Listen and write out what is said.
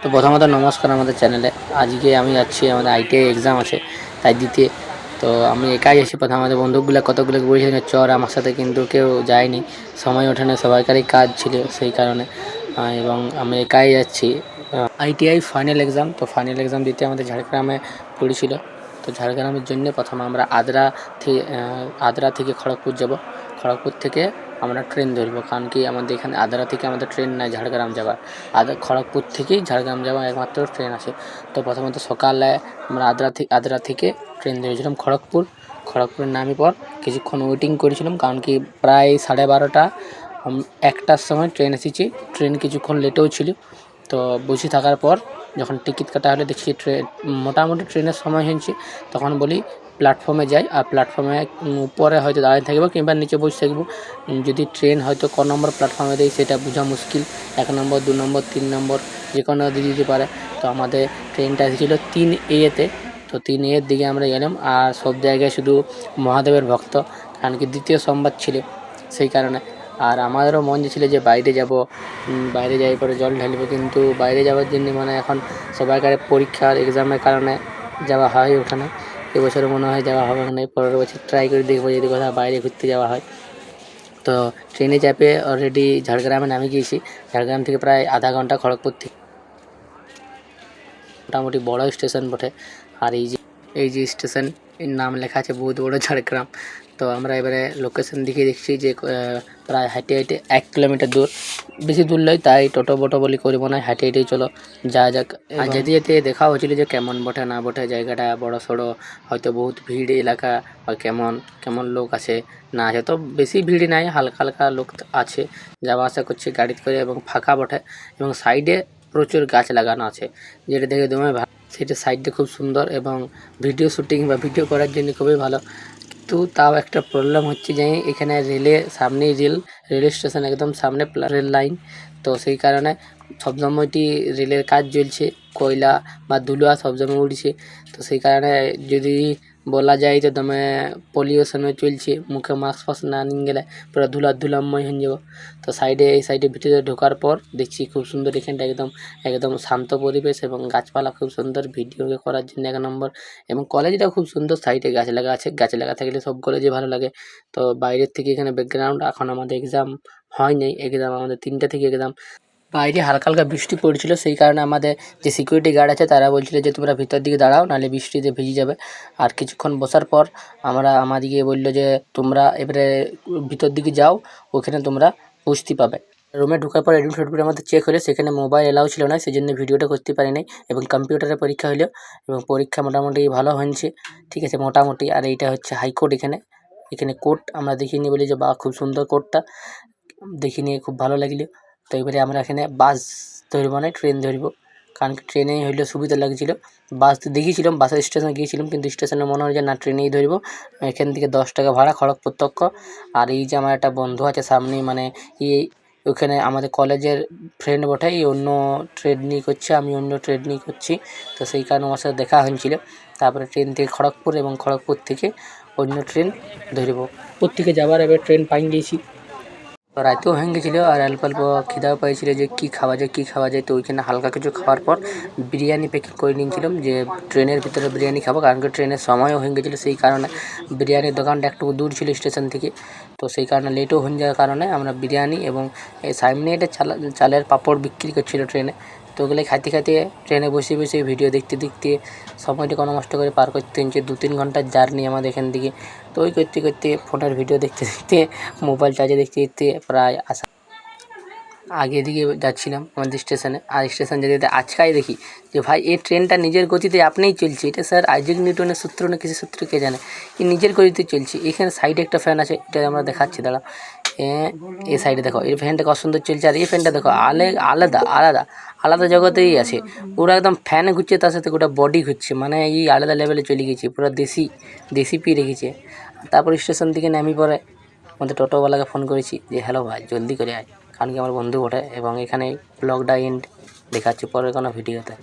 তো প্রথমত নমস্কার আমাদের চ্যানেলে। আজকে আমি যাচ্ছি, আমাদের আইটিআই এক্সাম আছে তাই দিতে। তো আমি একাই আছি। প্রথম আমাদের বন্ধুগুলো কতগুলো বলেছিলেন চর আমার সাথে, কিন্তু কেউ যায়নি, সময় ওঠে না, সবাইকারই কাজ ছিল সেই কারণে। এবং আমি একাই যাচ্ছি আইটিআই ফাইনাল এক্সাম। তো ফাইনাল এক্সাম দিতে আমাদের ঝাড়গ্রামে পড়েছিল। তো ঝাড়গ্রামের জন্য প্রথমে আমরা আদ্রা থেকে খড়গপুর যাব। খড়গপুর থেকে আমরা ট্রেন ধরবো, কারণ কি আমাদের এখানে আদ্রা থেকে আমাদের ট্রেন নাই ঝাড়গ্রাম যাওয়ার। খড়গপুর থেকেই ঝাড়গ্রাম যাওয়া একমাত্র ট্রেন আছে। তো প্রথমত সকালে আমরা আদ্রা থেকে ট্রেন ধরেছিলাম খড়গপুরে নামি পর কিছুক্ষণ ওয়েটিং করেছিলাম, কারণ কি প্রায় 12:30 একটার সময় ট্রেন এসেছি। ট্রেন কিছুক্ষণ লেটেও ছিল। তো বসে থাকার পর যখন টিকিট কাটা হলে দেখছি মোটামুটি ট্রেনের সময় হয়েছে, তখন বলি প্ল্যাটফর্মে যাই। আর প্ল্যাটফর্মে উপরে হয়তো দাঁড়িয়ে থাকবো কিংবা নিচে বসে থাকবো। যদি ট্রেন হয়তো ক নম্বর প্ল্যাটফর্মে দেয় সেটা বোঝা মুশকিল। 1 নম্বর, 2 নম্বর, 3 নম্বর যে কোনো দিয়ে দিতে পারে। তো আমাদের ট্রেনটা এসেছিলো 3A-তে। তো 3A-র দিকে আমরা গেলাম। আর সব জায়গায় শুধু মহাদেবের ভক্ত, কারণ কি দ্বিতীয় সোমবার ছিল সেই কারণে। আর আমাদেরও মন ছিল যে বাইরে যাব, বাইরে যাই পরে জল ঢালবো, কিন্তু বাইরে যাওয়ার জন্য মানে এখন সবাইকার পরীক্ষার এক্সামের কারণে যাওয়া হয় ওখানে। এবছরও মনে হয় যাওয়া হবে না, পরের বছর ট্রাই করে দেখবো যদি কোথাও বাইরে ঘুরতে যাওয়া হয়। তো ট্রেনে চাপে অলরেডি ঝাড়গ্রামে নামে গিয়েছি। ঝাড়গ্রাম থেকে প্রায় আধা ঘন্টা খড়গপুর থেকে, মোটামুটি বড় স্টেশন বটে। আর এই যে স্টেশন এর নাম লেখা আছে বহুত বড় ঝাড়গ্রাম। তো আমরা এবারে লোকেশন দিকে দেখছি যে প্রায় হাঁটে 1 কিলোমিটার দূর, বেশি দূর নয়। তাই টোটো বলি করবো না, হেঁটেই চলো যা যাক। আর যেতে যেতে দেখা হচ্ছিল যে কেমন বটে না বটে, জায়গাটা বড় সড়ো, হয়তো বহুত ভিড় এলাকা, বা কেমন লোক আছে না আছে। তো বেশি ভিড় নাই, হালকা হালকা লোক আছে, যাওয়া আসা করছে গাড়ি করে, এবং ফাঁকা বটে। এবং সাইডে প্রচুর গাছ লাগানো আছে, যেটা দেখে দমে ভালো। সেটা সাইডটা খুব সুন্দর এবং ভিডিও শুটিং বা ভিডিও করার জন্য খুবই ভালো। কিন্তু তাও একটা প্রবলেম হচ্ছে যে এখানে সামনেই রেল স্টেশন, একদম সামনে রেল লাইন। তো সেই কারণে সবসময়টি রেলের কাজ চলছে, কয়লা বা ধুলা সবসময় উঠছে। তো সেই কারণে যদি বলা যায় যে দমে পলিউশনও চলছে, মুখে মাস্ক ফাস্ক না নিয়ে গেলে পুরো ধুলাময় হয়ে যাব। তো এই সাইডে ভিতরে ঢোকার পর দেখছি খুব সুন্দর এখানটা, একদম শান্ত পরিবেশ এবং গাছপালা খুব সুন্দর, ভিডিও করার জন্য 1 নম্বর। এবং কলেজটা খুব সুন্দর, সাইডে গাছ লাগা আছে। গাছ লাগা থাকলে সব কলেজে ভালো লাগে। তো বাইরের থেকে এখানে ব্যাকগ্রাউন্ড, এখন আমাদের এক্সাম হয়নি, এক্সাম আমাদের 3টা থেকে এক্সাম। বাইরে হালকা হালকা বৃষ্টি পড়ছিল, সেই কারণে আমাদের যে সিকিউরিটি গার্ড আছে তারা বলছিল যে তোমরা ভিতর দিকে দাঁড়াও, নাহলে বৃষ্টিতে ভিজে যাবে। আর কিছুক্ষণ বসার পর আমাদেরকে বললো যে তোমরা এবারে ভিতর দিকে যাও, ওখানে তোমরা বসতে পাবে। রুমে ঢোকার পর এডমিট ফেডমিট আমাদের চেক হলো, সেখানে মোবাইল এলাও ছিল না, সেই জন্য ভিডিওটা করতে পারি নাই। এবং কম্পিউটারে পরীক্ষা হলো, এবং পরীক্ষা মোটামুটি ভালো হয়েছে, ঠিক আছে মোটামুটি। আর এইটা হচ্ছে হাইকোর্ট, এখানে কোর্ট আমরা দেখিনি বলি যে বা খুব সুন্দর কোর্টটা দেখি নিয়ে খুব ভালো লাগলো। তো এবারে আমরা এখানে বাস ধরবো না, ট্রেন ধরবো, কারণ ট্রেনে হইলে সুবিধা লাগছিলো। বাস তো দেখিয়েছিলাম, বাসের স্টেশনে গিয়েছিলাম, কিন্তু স্টেশনে মনে হয় যে না ট্রেনেই ধরবো। এখান থেকে 10 টাকা ভাড়া, খড়গপুর তক্ষ। আর এই যে আমার একটা বন্ধু আছে সামনেই, মানে ওখানে আমাদের কলেজের ফ্রেন্ড বটে, অন্য ট্রেড নিয়ে করছে, আমি অন্য ট্রেড নিয়ে করছি। তো সেই কারণে আমার সাথে দেখা হয়েছিল। তারপরে ট্রেন থেকে খড়গপুর, এবং খড়গপুর থেকে অন্য ট্রেন ধরবো। প্রত্যেকে যাবার এবার ট্রেন পাই গিয়েছি। রাতেও হয়ে গেছিলো, আর অল্প খিদাও পেয়েছিল যে কী খাওয়া যায়। তো ওইখানে হালকা কিছু খাওয়ার পর বিরিয়ানি প্যাকেট করে নিয়েছিলাম, যে ট্রেনের ভিতরে বিরিয়ানি খাবো, কারণ কি ট্রেনের সময়ও হয়ে গেছিলো। সেই কারণে বিরিয়ানির দোকানটা একটু দূর ছিল স্টেশন থেকে, তো সেই কারণে লেটও হয়ে যাওয়ার কারণে আমরা বিরিয়ানি এবং সামনে একটা চালের পাঁপড় বিক্রি করছিলো ট্রেনে। তো ওগুলো খাইতে ট্রেনে বসে ভিডিও দেখতে সময়টা কোনো নষ্ট করে পার করতে হচ্ছে। 2-3 ঘন্টার জার্নি আমাদের এখান থেকে। তো ওই করতে ফোনের ভিডিও দেখতে মোবাইল চার্জে দেখতে প্রায় আগে দিকে যাচ্ছিলাম আমাদের স্টেশনে। আর স্টেশন যেতে আজকাই দেখি যে ভাই এই ট্রেনটা নিজের গতিতে আপনিই চলছে। এটা স্যার আইজ্যাক নিউটনের সূত্র না কিছু সূত্র কে জানে, এই নিজের গতিতে চলছে। এখানে সাইডে একটা ফ্যান আছে, এটা আমরা দেখাচ্ছি দাঁড়া। এই সাইডে দেখো, এই ফ্যানটা কত সুন্দর চলছে। আর এই ফ্যানটা দেখো আলাদা জগতেই আছে। পুরো একদম ফ্যান ঘুরছে, তার সাথে গোটা বডি ঘুরছে, মানে এই আলাদা লেভেলে চলে গেছে, পুরো দেশি পি রেখেছে। তারপর স্টেশন থেকে নামি পরে আমাদের টোটোওয়ালাকে ফোন করেছি যে হ্যালো ভাই জলদি করে আয়, কারণ কি আমার বন্ধু বটে। এবং এখানে ব্লগটা এন্ড দেখাচ্ছি পরের কোনো ভিডিওতে।